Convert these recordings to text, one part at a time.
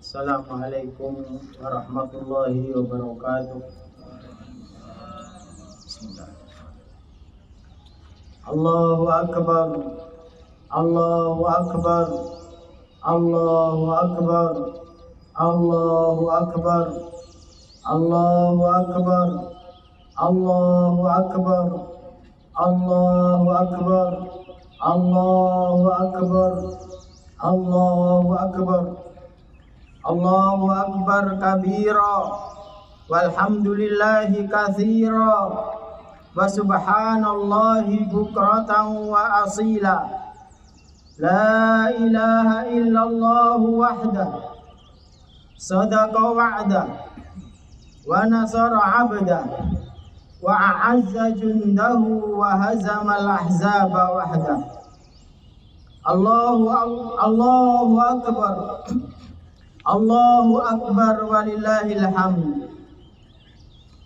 Assalamualaikum warahmatullahi wabarakatuh. Bismillah. Allahu akbar. Allahu akbar. Allahu akbar. Allahu akbar. Allahu akbar. Allahu akbar. Allahu akbar. Allahu akbar. Allahu akbar. Allahu akbar kabira walhamdulillahi katsira wa subhanallahi bukratan wa asila. La ilaha illallah wahdah sadaqa wa'dah wa nasara 'abdah wa a'azza jundahu wa hazamal ahzaba wahdah. Allahu akbar. Allahu akbar walillahil hamd.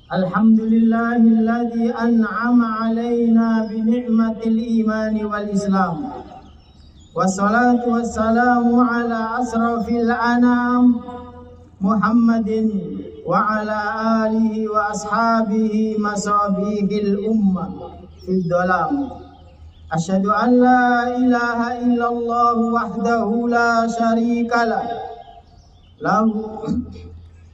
Alhamdulillahilladzi an'ama 'alaina bi ni'matil imani wal islam. Wassalatu wassalamu ala asrafil anam Muhammadin wa ala alihi wa ashabihi masabihil ummah fid dhalam. Asyhadu an la ilaha illallah wahdahu la syarika lahu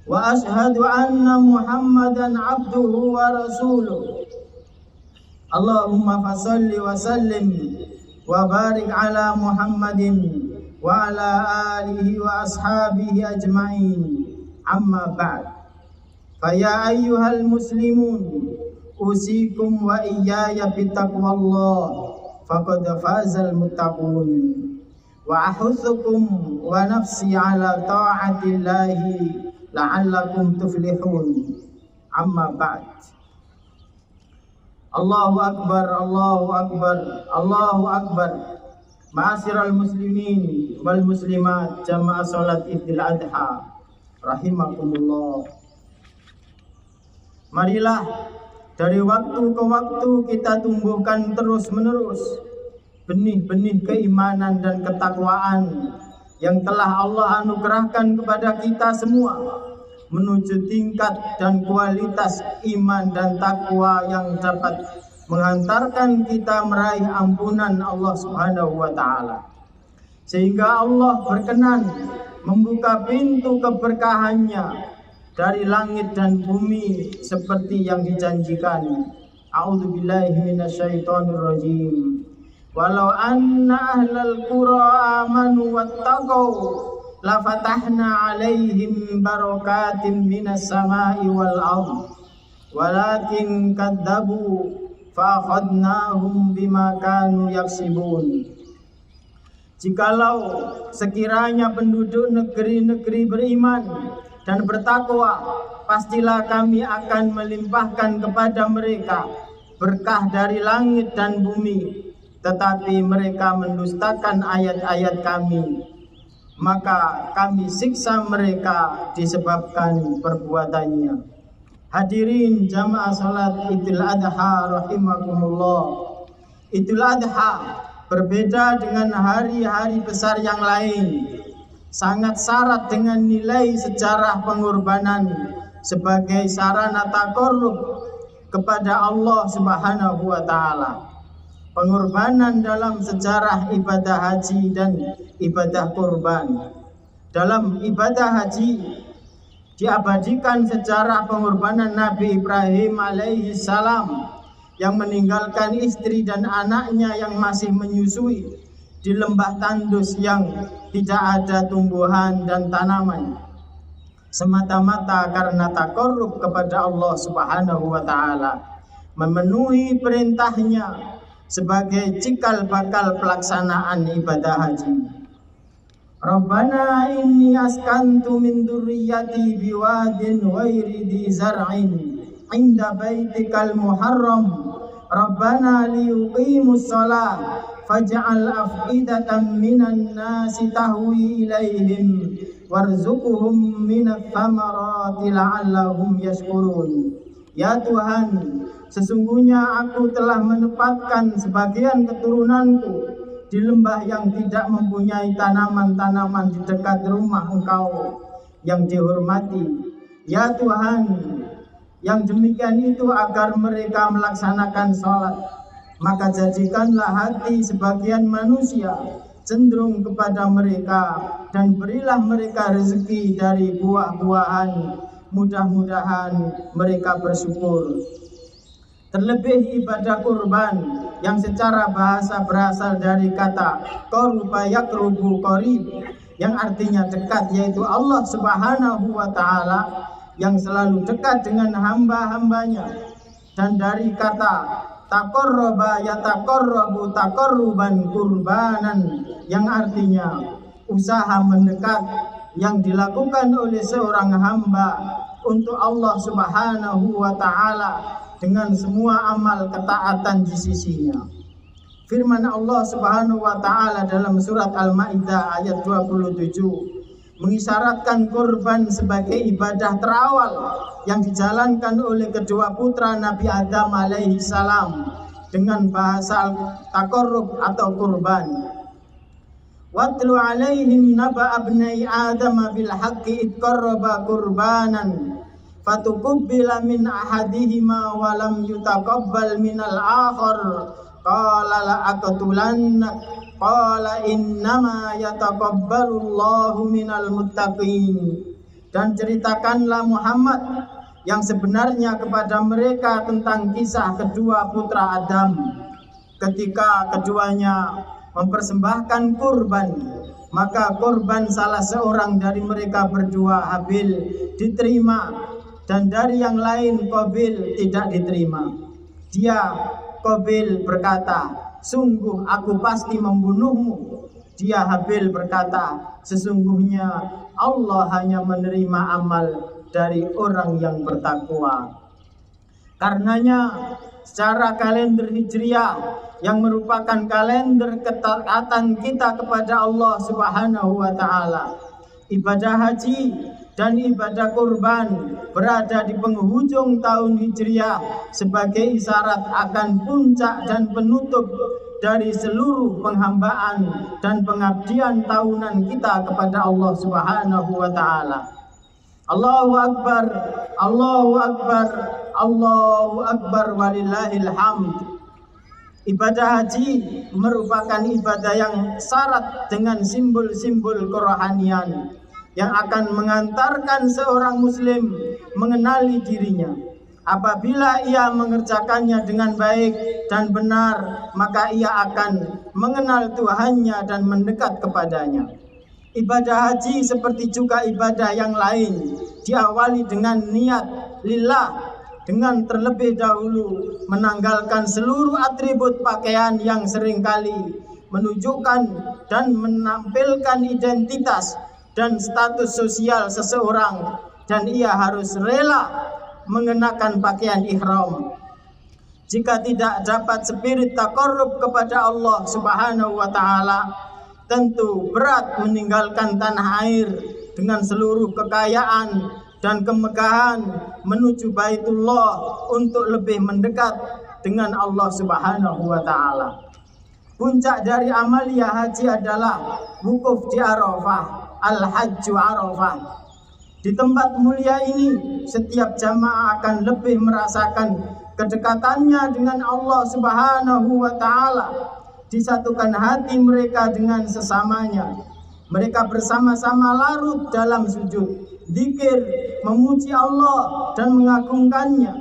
wa ashhadu anna Muhammadan abduhu wa rasuluh. Allahumma fasalli wa sallim wa barik ala Muhammadin wa ala alihi wa ashabihi ajma'in. Amma ba'd. Fa ya ayyuhal muslimun usikum wa iyaya bittaqwallah faqad fazal muttaqun. Wa ahuthukum wa nafsi ala ta'atillahi la'allakum tuflihun. Amma ba'd. Allahu akbar, Allahu akbar, Allahu akbar. Ma'asyiral muslimin wal muslimat jamaah salat Idul Adha rahimakumullah. Marilah dari waktu ke waktu kita tumbuhkan terus-menerus benih-benih keimanan dan ketakwaan yang telah Allah anugerahkan kepada kita semua menuju tingkat dan kualitas iman dan takwa yang dapat menghantarkan kita meraih ampunan Allah Subhanahu wa taala. Sehingga Allah berkenan membuka pintu keberkahannya dari langit dan bumi seperti yang dijanjikan. A'udzubillahi minasyaitonirrajim. Walau anna ahlal qura amanu wattaqau la fatahna alaihim barakatim minas samai wal ardh walakin kadzabu fa akhadnahum bima kanu yaksibun. Jikalau sekiranya penduduk negeri-negeri beriman dan bertakwa, pastilah kami akan melimpahkan kepada mereka berkah dari langit dan bumi. Tetapi mereka mendustakan ayat-ayat kami, maka kami siksa mereka disebabkan perbuatannya. Hadirin jamaah salat Idul Adha rahimakumullah. Idul Adha berbeda dengan hari-hari besar yang lain, sangat syarat dengan nilai sejarah pengorbanan sebagai sarana taqarrub kepada Allah Subhanahu wa taala. Pengorbanan dalam sejarah ibadah haji dan ibadah kurban. Dalam ibadah haji diabadikan sejarah pengorbanan Nabi Ibrahim alaihi salam yang meninggalkan istri dan anaknya yang masih menyusui di lembah tandus yang tidak ada tumbuhan dan tanaman, semata-mata karena taqarrub kepada Allah Subhanahu wa taala, memenuhi perintahnya sebagai cikal bakal pelaksanaan ibadah haji. Rabbana inni askantu min dzurriyyati biwadin ghairi dzi zar'in 'inda baitikal muharram. Rabbana liyuqimus shalah faj'al af'idatan minan nasi tahwi ilaihim warzuqhum minats thamarati la'allahum yashkurun. Ya Tuhan, sesungguhnya aku telah menempatkan sebagian keturunanku di lembah yang tidak mempunyai tanaman-tanaman di dekat rumah Engkau. yang dihormati. Ya Tuhan, yang demikian itu agar mereka melaksanakan sholat, maka jadikanlah hati sebagian manusia cenderung kepada mereka, dan berilah mereka rezeki dari buah-buahan, mudah-mudahan mereka bersyukur. Terlebih ibadah kurban yang secara bahasa berasal dari kata qurba yaqrubu qarib, yang artinya dekat, yaitu Allah Subhanahu wa Ta'ala yang selalu dekat dengan hamba-hambanya, dan dari kata taqarraba yataqarrabu taqarruban kurbanan, yang artinya usaha mendekat yang dilakukan oleh seorang hamba untuk Allah Subhanahu wa Ta'ala dengan semua amal ketaatan di sisinya. Firman Allah Subhanahu wa Ta'ala dalam surat Al-Maidah ayat 27 mengisyaratkan kurban sebagai ibadah terawal yang dijalankan oleh kedua putra Nabi Adam alaihi salam dengan bahasa taqarrub atau kurban. Watlu alaihim naba abnai Adam bil haqqi id qarraba qurbanan fatuqabbala min ahadihima wa lam yutaqabbal minal akhar qala la aqtulannak qala innama yataqabbalullahu minal muttaqin. Dan ceritakanlah Muhammad yang sebenarnya kepada mereka tentang kisah kedua putra Adam ketika keduanya mempersembahkan kurban, maka kurban salah seorang dari mereka berdua, Habil, diterima, dan dari yang lain, Qabil, tidak diterima. Dia, Qabil, berkata, sungguh aku pasti membunuhmu. Dia, Habil, berkata, sesungguhnya Allah hanya menerima amal dari orang yang bertakwa. Karenanya secara kalender Hijriah yang merupakan kalender ketaatan kita kepada Allah Subhanahu wa Ta'ala, ibadah haji dan ibadah kurban berada di penghujung tahun Hijriah sebagai isyarat akan puncak dan penutup dari seluruh penghambaan dan pengabdian tahunan kita kepada Allah Subhanahu wa Ta'ala. Allahu Akbar, Allahu Akbar, Allahu Akbar walillahil hamd. Ibadah haji merupakan ibadah yang syarat dengan simbol-simbol kerohanian yang akan mengantarkan seorang muslim mengenali dirinya. Apabila ia mengerjakannya dengan baik dan benar, maka ia akan mengenal Tuhannya dan mendekat kepadanya. Ibadah haji seperti juga ibadah yang lain diawali dengan niat lillah, dengan terlebih dahulu menanggalkan seluruh atribut pakaian yang seringkali menunjukkan dan menampilkan identitas dan status sosial seseorang, dan ia harus rela mengenakan pakaian ihram. Jika tidak dapat spirit taqarrub kepada Allah Subhanahu wa Ta'ala, tentu berat meninggalkan tanah air dengan seluruh kekayaan dan kemegahan menuju Baitullah untuk lebih mendekat dengan Allah Subhanahu wa Ta'ala. Puncak dari amalia haji adalah wukuf di Arafah, al-hajju Arafah. Di tempat mulia ini, setiap jamaah akan lebih merasakan kedekatannya dengan Allah Subhanahu wa Ta'ala. Disatukan hati mereka dengan sesamanya. Mereka bersama-sama larut dalam sujud, zikir, memuji Allah dan mengagungkannya.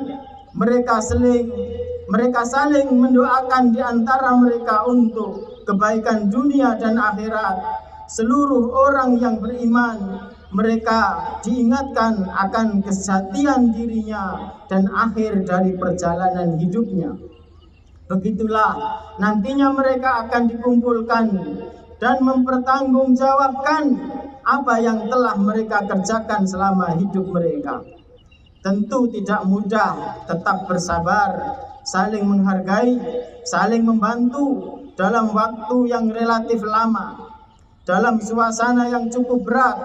Mereka saling mendoakan di antara mereka untuk kebaikan dunia dan akhirat. Seluruh orang yang beriman, mereka diingatkan akan kesatian dirinya dan akhir dari perjalanan hidupnya. Begitulah nantinya mereka akan dikumpulkan dan mempertanggungjawabkan apa yang telah mereka kerjakan selama hidup mereka. Tentu tidak mudah, tetap bersabar, saling menghargai, saling membantu dalam waktu yang relatif lama, dalam suasana yang cukup berat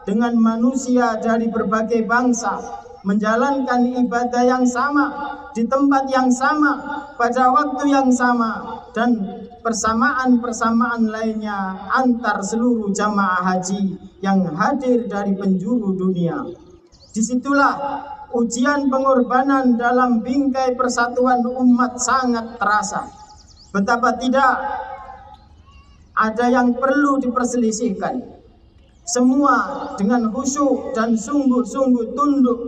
dengan manusia dari berbagai bangsa, menjalankan ibadah yang sama di tempat yang sama pada waktu yang sama dan persamaan-persamaan lainnya antar seluruh jamaah haji yang hadir dari penjuru dunia. Disitulah ujian pengorbanan dalam bingkai persatuan umat sangat terasa. Betapa tidak ada yang perlu diperselisihkan. Semua dengan khusyuk dan sungguh-sungguh tunduk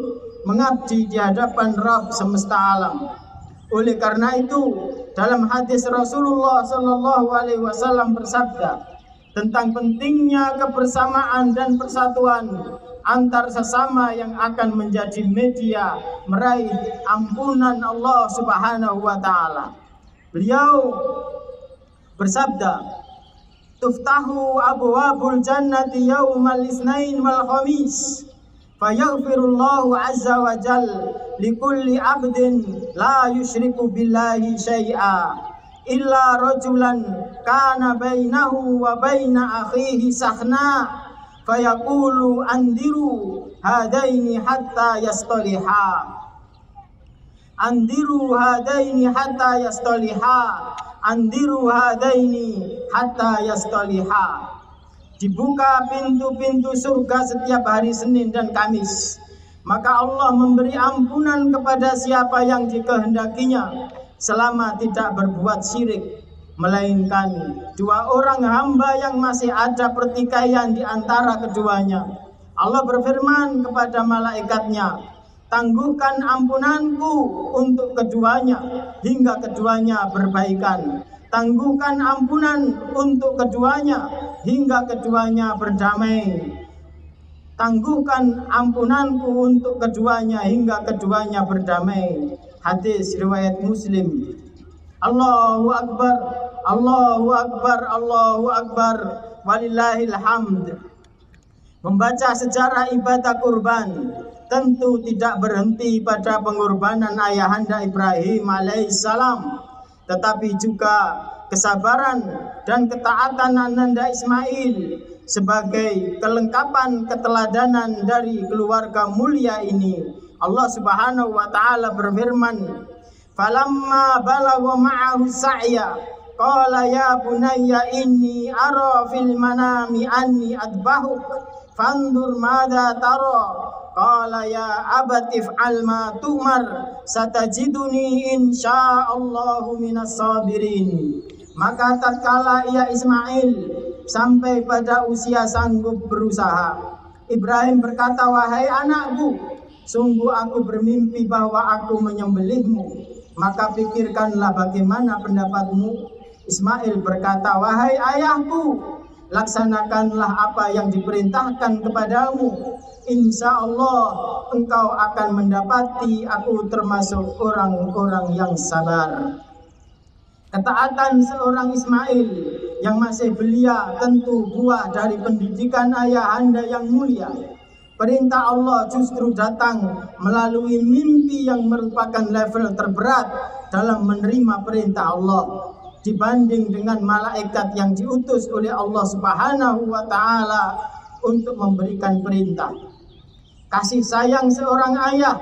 mengabdi di hadapan Rabb semesta alam. Oleh karena itu, dalam hadis Rasulullah SAW bersabda tentang pentingnya kebersamaan dan persatuan antar sesama yang akan menjadi media meraih ampunan Allah Subhanahu wa taala. Beliau bersabda, "Tuftahu abwabul jannati yaumal itsnain wal khamis, fayaghfirullahu azza wa jal likulli abdin la yusyriku billahi syai'a illa rajulan kana bainahu wa baina akhihi sahna fayaqulu andiru hadaini hatta yastaliha andiru hadaini hatta yastaliha andiru hadaini hatta yastaliha." Dibuka pintu-pintu surga setiap hari Senin dan Kamis, maka Allah memberi ampunan kepada siapa yang dikehendakinya selama tidak berbuat syirik, melainkan dua orang hamba yang masih ada pertikaian di antara keduanya. Allah berfirman kepada malaikatnya, "Tangguhkan ampunanku untuk keduanya hingga keduanya berbaikan. Tangguhkan ampunan untuk keduanya hingga keduanya berdamai. Tangguhkan ampunanku untuk keduanya hingga keduanya berdamai." Hadis riwayat Muslim. Allahu Akbar, Allahu Akbar, Allahu Akbar, walillahil hamd. Membaca sejarah ibadah kurban tentu tidak berhenti pada pengorbanan ayahanda Ibrahim alaihissalam, tetapi juga kesabaran dan ketaatan ananda Ismail sebagai kelengkapan keteladanan dari keluarga mulia ini. Allah Subhanahu wa taala berfirman, "Falamma balagha ma'ahu sa'ya qala ya bunayya inni ara fil manami anni adbahuk fandur madza tara qala ya abati if'al ma tu'mar satajiduni insyaallahu minas sabirin." Maka tatkala ia Ismail sampai pada usia sanggup berusaha, Ibrahim berkata, "Wahai anakku, sungguh aku bermimpi bahwa aku menyembelihmu, maka pikirkanlah bagaimana pendapatmu." Ismail berkata, "Wahai ayahku, laksanakanlah apa yang diperintahkan kepadamu. Insya Allah engkau akan mendapati aku termasuk orang-orang yang sabar." Ketaatan seorang Ismail yang masih belia tentu buah dari pendidikan ayahanda yang mulia. Perintah Allah justru datang melalui mimpi yang merupakan level terberat dalam menerima perintah Allah dibanding dengan malaikat yang diutus oleh Allah Subhanahu wa taala untuk memberikan perintah. Kasih sayang seorang ayah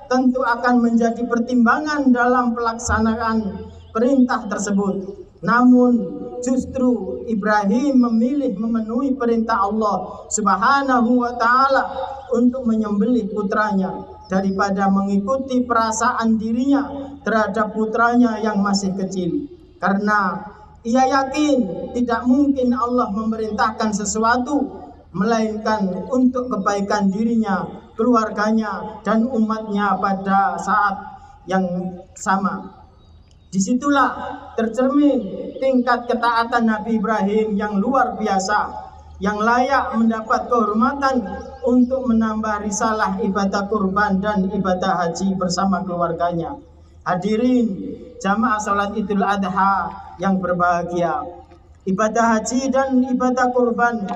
tentu akan menjadi pertimbangan dalam pelaksanaan perintah tersebut. Namun justru Ibrahim memilih memenuhi perintah Allah Subhanahu wa taala untuk menyembelih putranya daripada mengikuti perasaan dirinya terhadap putranya yang masih kecil. Karena ia yakin tidak mungkin Allah memerintahkan sesuatu melainkan untuk kebaikan dirinya, keluarganya, dan umatnya pada saat yang sama. Disitulah tercermin tingkat ketaatan Nabi Ibrahim yang luar biasa, yang layak mendapat kehormatan untuk menambah risalah ibadah kurban dan ibadah haji bersama keluarganya. Hadirin jamaah salat Idul Adha yang berbahagia, ibadah haji dan ibadah kurban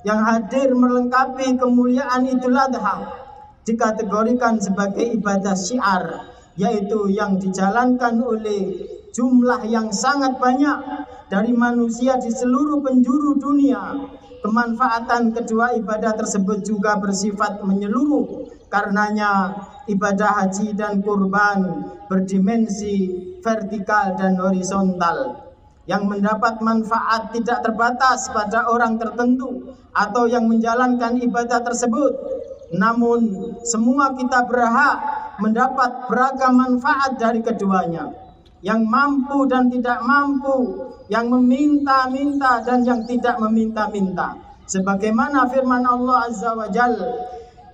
yang hadir melengkapi kemuliaan Idul Adha dikategorikan sebagai ibadah syiar, yaitu yang dijalankan oleh jumlah yang sangat banyak dari manusia di seluruh penjuru dunia. Kemanfaatan kedua ibadah tersebut juga bersifat menyeluruh Karenanya ibadah haji dan kurban berdimensi vertikal dan horizontal yang mendapat manfaat tidak terbatas pada orang tertentu atau yang menjalankan ibadah tersebut. Namun semua kita berhak mendapat beragam manfaat dari keduanya. Yang mampu dan tidak mampu, yang meminta-minta dan yang tidak meminta-minta. Sebagaimana firman Allah Azza wa Jalla,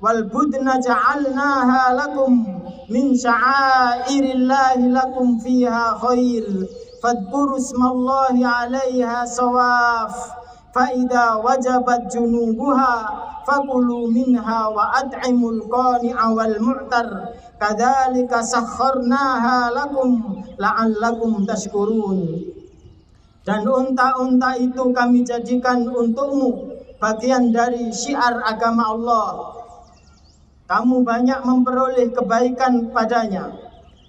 wal budna ja'alnaha lakum min sya'airillahi lakum fiha khair fadhkuru ismallahi 'alaiha sawaf fa idza wajabat junubuha fakulu minha wa at'imul qani'a wal mu'tar kadzalika sakharnaha lakum la'allakum tashkurun. Dan unta-unta itu kami jadikan untukmu bagian dari syiar agama Allah. Kamu banyak memperoleh kebaikan padanya,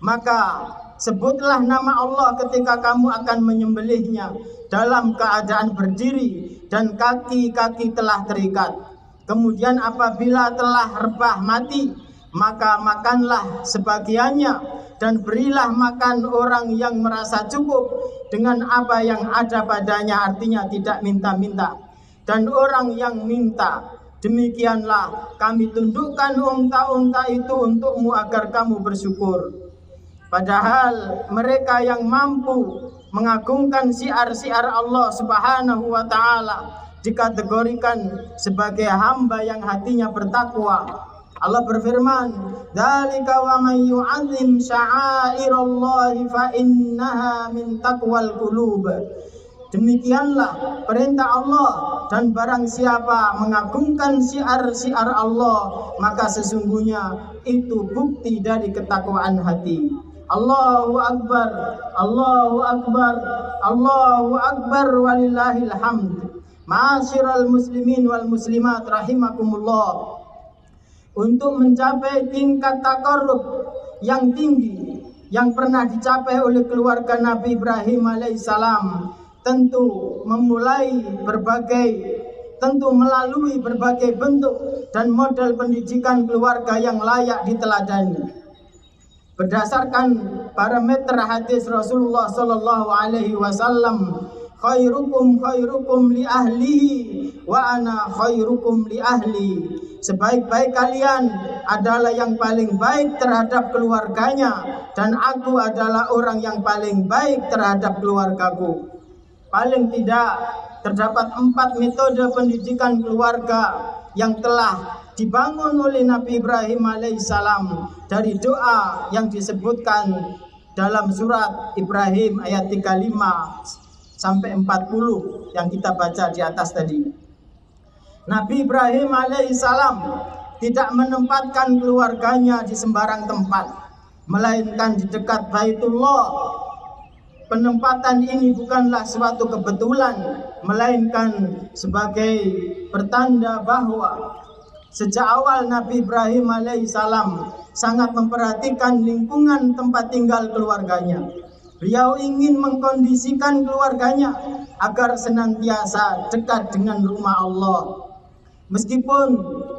maka sebutlah nama Allah ketika kamu akan menyembelihnya dalam keadaan berdiri dan kaki-kaki telah terikat. Kemudian apabila telah rebah mati, maka makanlah sebagiannya dan berilah makan orang yang merasa cukup dengan apa yang ada padanya, artinya tidak minta-minta. Dan orang yang minta, demikianlah kami tundukkan unta-unta itu untukmu agar kamu bersyukur. Padahal mereka yang mampu mengagungkan syiar-syiar Allah Subhanahu wa Ta'ala dikategorikan sebagai hamba yang hatinya bertakwa. Allah berfirman, "Dzalika wa may yu'azzim sya'airallahi fa innaha min taqwal qulub." Demikianlah perintah Allah, dan barang siapa mengagungkan syiar-syiar Allah, maka sesungguhnya itu bukti dari ketakwaan hati. Allahu Akbar, Allahu Akbar, Allahu Akbar walillahil hamd. Ma'asyiral muslimin wal muslimat rahimakumullah. Untuk mencapai tingkat takarrub yang tinggi yang pernah dicapai oleh keluarga Nabi Ibrahim alaihissalam, tentu melalui berbagai bentuk dan model pendidikan keluarga yang layak diteladani. Berdasarkan parameter hadis Rasulullah sallallahu alaihi wasallam, khairukum khairukum li ahlihi wa ana khairukum li ahli. Sebaik-baik kalian adalah yang paling baik terhadap keluarganya, dan aku adalah orang yang paling baik terhadap keluargaku. Paling tidak terdapat 4 metode pendidikan keluarga yang telah dibangun oleh Nabi Ibrahim alaihissalam dari doa yang disebutkan dalam surat Ibrahim ayat 35 sampai 40 yang kita baca di atas tadi. Nabi Ibrahim alaihissalam tidak menempatkan keluarganya di sembarang tempat, melainkan di dekat Baitullah. Penempatan ini bukanlah suatu kebetulan, melainkan sebagai pertanda bahwa sejak awal Nabi Ibrahim alaihissalam sangat memperhatikan lingkungan tempat tinggal keluarganya. Beliau ingin mengkondisikan keluarganya agar senantiasa dekat dengan rumah Allah. Meskipun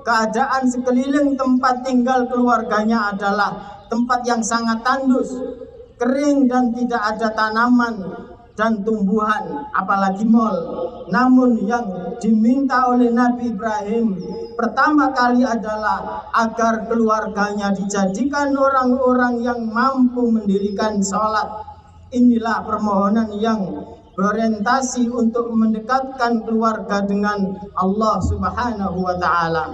keadaan sekeliling tempat tinggal keluarganya adalah tempat yang sangat tandus, kering dan tidak ada tanaman dan tumbuhan, apalagi mal. Namun yang diminta oleh Nabi Ibrahim pertama kali adalah agar keluarganya dijadikan orang-orang yang mampu mendirikan sholat. Inilah permohonan yang berorientasi untuk mendekatkan keluarga dengan Allah Subhanahu wa Ta'ala.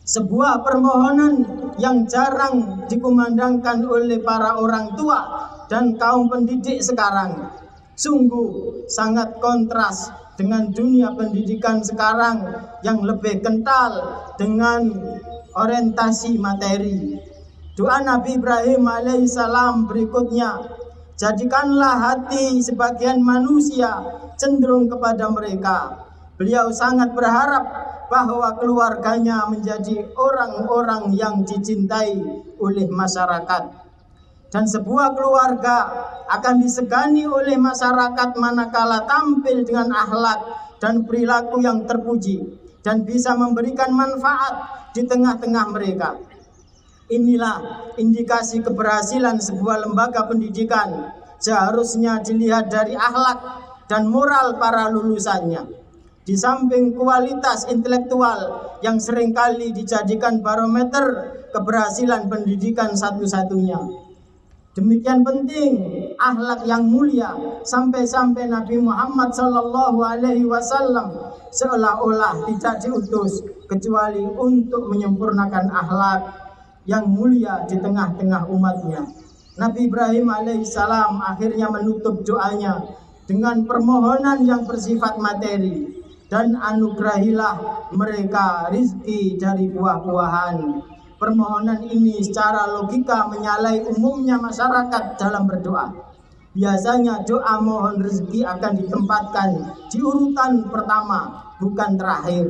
Sebuah permohonan yang jarang dikumandangkan oleh para orang tua dan kaum pendidik sekarang. Sungguh sangat kontras dengan dunia pendidikan sekarang yang lebih kental dengan orientasi materi. Doa Nabi Ibrahim alaihissalam berikutnya, jadikanlah hati sebagian manusia cenderung kepada mereka. Beliau sangat berharap bahwa keluarganya menjadi orang-orang yang dicintai oleh masyarakat. Dan sebuah keluarga akan disegani oleh masyarakat manakala tampil dengan akhlak dan perilaku yang terpuji. dan bisa memberikan manfaat di tengah-tengah mereka. Inilah indikasi keberhasilan sebuah lembaga pendidikan. Seharusnya dilihat dari akhlak dan moral para lulusannya. Di samping kualitas intelektual yang seringkali dijadikan barometer keberhasilan pendidikan satu-satunya. Demikian penting akhlak yang mulia sampai-sampai Nabi Muhammad SAW seolah-olah tidak diutus kecuali untuk menyempurnakan akhlak yang mulia di tengah-tengah umatnya. Nabi Ibrahim alaihissalam akhirnya menutup doanya dengan permohonan yang bersifat materi, dan anugerahilah mereka rizki dari buah-buahan. Permohonan ini secara logika menyalahi umumnya masyarakat dalam berdoa. Biasanya doa mohon rezeki akan ditempatkan di urutan pertama, bukan terakhir.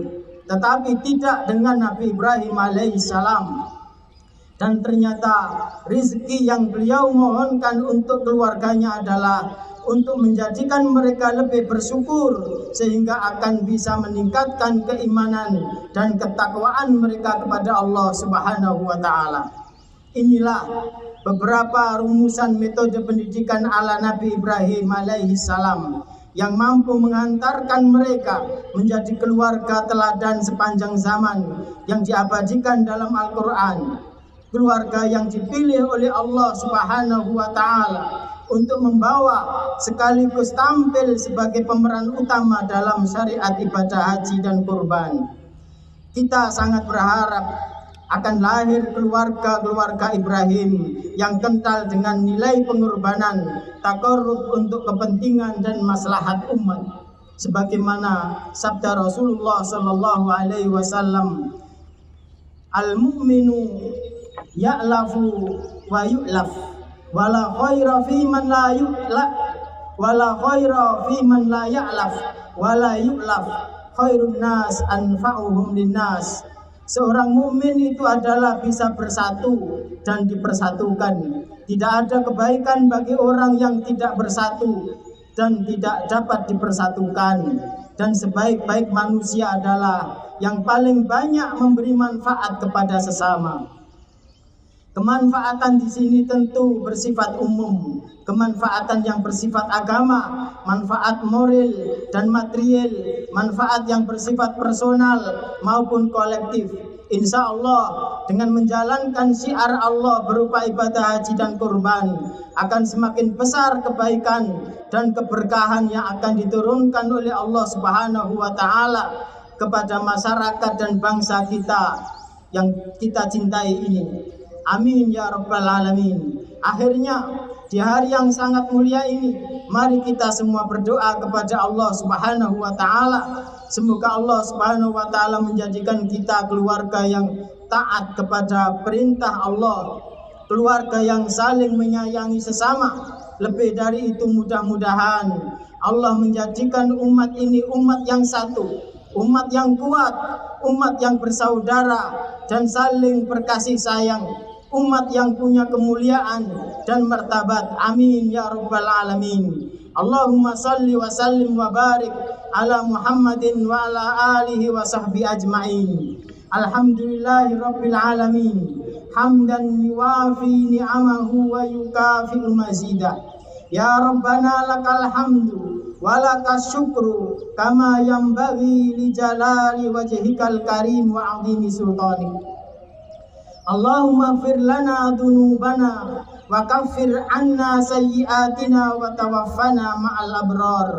Tetapi tidak dengan Nabi Ibrahim alaihissalam. Dan ternyata rezeki yang beliau mohonkan untuk keluarganya adalah untuk menjadikan mereka lebih bersyukur, sehingga akan bisa meningkatkan keimanan dan ketakwaan mereka kepada Allah Subhanahu wa Ta'ala. Inilah beberapa rumusan metode pendidikan ala Nabi Ibrahim alaihissalam yang mampu mengantarkan mereka menjadi keluarga teladan sepanjang zaman yang diabadikan dalam Al-Quran. Keluarga yang dipilih oleh Allah Subhanahu wa Ta'ala untuk membawa sekaligus tampil sebagai pemeran utama dalam syariat ibadah haji dan kurban. Kita sangat berharap akan lahir keluarga-keluarga Ibrahim yang kental dengan nilai pengorbanan, takarrub untuk kepentingan dan maslahat umat. Sebagaimana sabda Rasulullah sallallahu alaihi wasallam, al-mu'minu ya'lafu wa yu'laf wala khaira fi man la yu'laf wala khaira fi man la ya'laf wala yu'laf khairun nas anfa'uhum linnas. Seorang mukmin itu adalah bisa bersatu dan dipersatukan. Tidak ada kebaikan bagi orang yang tidak bersatu dan tidak dapat dipersatukan. Dan sebaik-baik manusia adalah yang paling banyak memberi manfaat kepada sesama. Kemanfaatan di sini tentu bersifat umum, kemanfaatan yang bersifat agama, manfaat moral dan material, manfaat yang bersifat personal maupun kolektif. Insya Allah dengan menjalankan syiar Allah berupa ibadah haji dan kurban akan semakin besar kebaikan dan keberkahan yang akan diturunkan oleh Allah Subhanahu wa Ta'ala kepada masyarakat dan bangsa kita yang kita cintai ini. Amin ya rabbal alamin. Akhirnya di hari yang sangat mulia ini, mari kita semua berdoa kepada Allah Subhanahu wa Ta'ala. Semoga Allah Subhanahu wa Ta'ala menjadikan kita keluarga yang taat kepada perintah Allah, keluarga yang saling menyayangi sesama. Lebih dari itu, mudah-mudahan Allah menjadikan umat ini umat yang satu, umat yang kuat, umat yang bersaudara dan saling berkasih sayang, umat yang punya kemuliaan dan martabat. Amin ya rabbal alamin. Allahumma salli wa sallim wa barik ala Muhammadin wa ala alihi wa sahbihi ajma'in. Alhamdulillahi rabbil alamin, hamdan yuwafi ni'amahu wa yukafi'u mazidah. Ya Rabbana lakal hamdu wa lakas syukru kama yanbaghi li jalali wajhikal karim wa 'azimi sultanik. Allahumma fir lana dhunubana wa kaffir anna sayyiatina wa tawaffana ma'al abrar.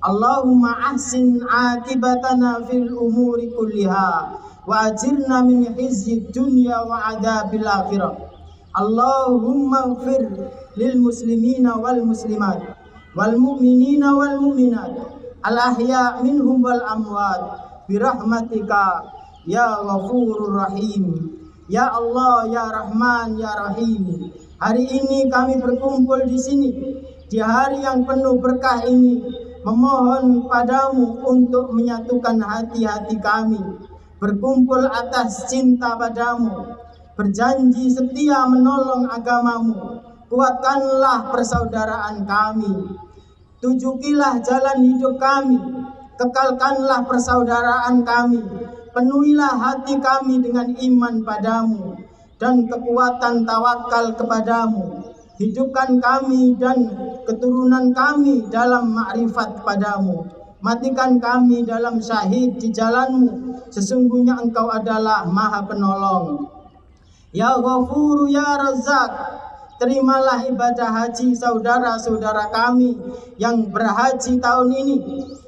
Allahumma ahsin akibatana fil umuri kulliha wa ajirna min khizyid dunya wa adabil akhirah. Allahumma fir lil muslimina wal muslimat wal mu'minina wal mu'minat al ahya minhum wal amwat birahmatika ya ghafurur rahim. Ya Allah, ya Rahman, ya Rahim. Hari ini kami berkumpul di sini di hari yang penuh berkah ini, memohon padamu untuk menyatukan hati-hati kami, berkumpul atas cinta padamu, berjanji setia menolong agamamu. Kuatkanlah persaudaraan kami, tunjukilah jalan hidup kami, kekalkanlah persaudaraan kami, penuhilah hati kami dengan iman padamu dan kekuatan tawakal kepadamu. Hidupkan kami dan keturunan kami dalam makrifat padamu. Matikan kami dalam syahid di jalanmu. Sesungguhnya Engkau adalah Maha Penolong. Ya Ghafuru ya Razzaq, terimalah ibadah haji saudara-saudara kami yang berhaji tahun ini.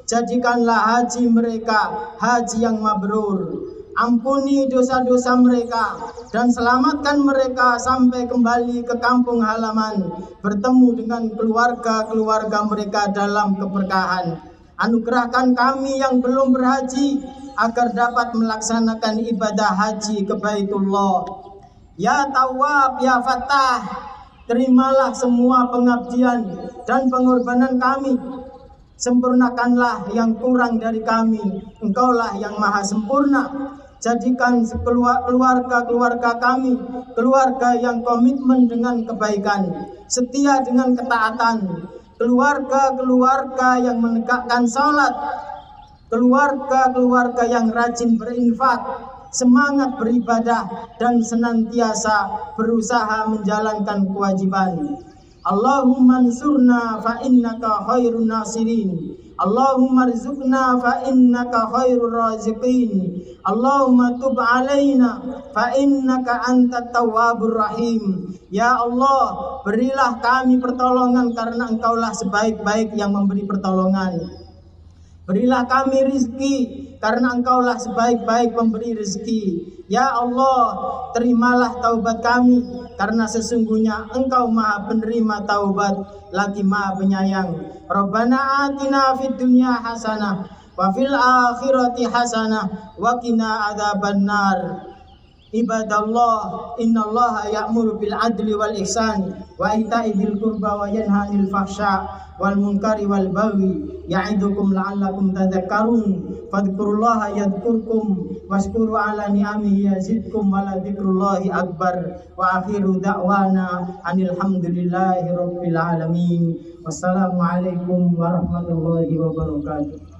Jadikanlah haji mereka haji yang mabrur. Ampuni dosa-dosa mereka dan selamatkan mereka sampai kembali ke kampung halaman, bertemu dengan keluarga-keluarga mereka dalam keberkahan. Anugerahkan kami yang belum berhaji agar dapat melaksanakan ibadah haji ke Baitullah. Ya Tawwab, ya Fattah, terimalah semua pengabdian dan pengorbanan kami. Sempurnakanlah yang kurang dari kami. Engkaulah yang maha sempurna. Jadikan keluarga-keluarga kami keluarga yang komitmen dengan kebaikan, setia dengan ketaatan, keluarga-keluarga yang menegakkan salat, keluarga-keluarga yang rajin berinfak, semangat beribadah dan senantiasa berusaha menjalankan kewajiban. Allahumma ansurna fa innaka khairun nasirin. Allahumma rizukna fa innaka khairur raziqin. Allahumma tub alaina fa innaka antat tawwabur rahim. Ya Allah, berilah kami pertolongan karena Engkaulah sebaik-baik yang memberi pertolongan. Berilah kami rizki karena Engkaulah sebaik-baik pemberi rizki. Ya Allah, terimalah taubat kami karena sesungguhnya Engkau Maha penerima taubat lagi Maha penyayang. Rabbana atina fid dunya hasanah wa fil akhirati hasanah wa qina adzabannar. Ibadallah, innallaha ya'muru bil adli wal ihsan wa ita'i dzil qurba wa yanha 'anil fahsya wal munkari wal baghi ya'idukum la'allakum tadhakkarun. Fadhkurullaha yadhkurkum washkuru 'ala ni'amihi yazidkum wa la dzikrullahi akbar. Wa akhiru da'wana anil hamdulillahi rabbil alamin. Wassalamu alaikum warahmatullahi wabarakatuh.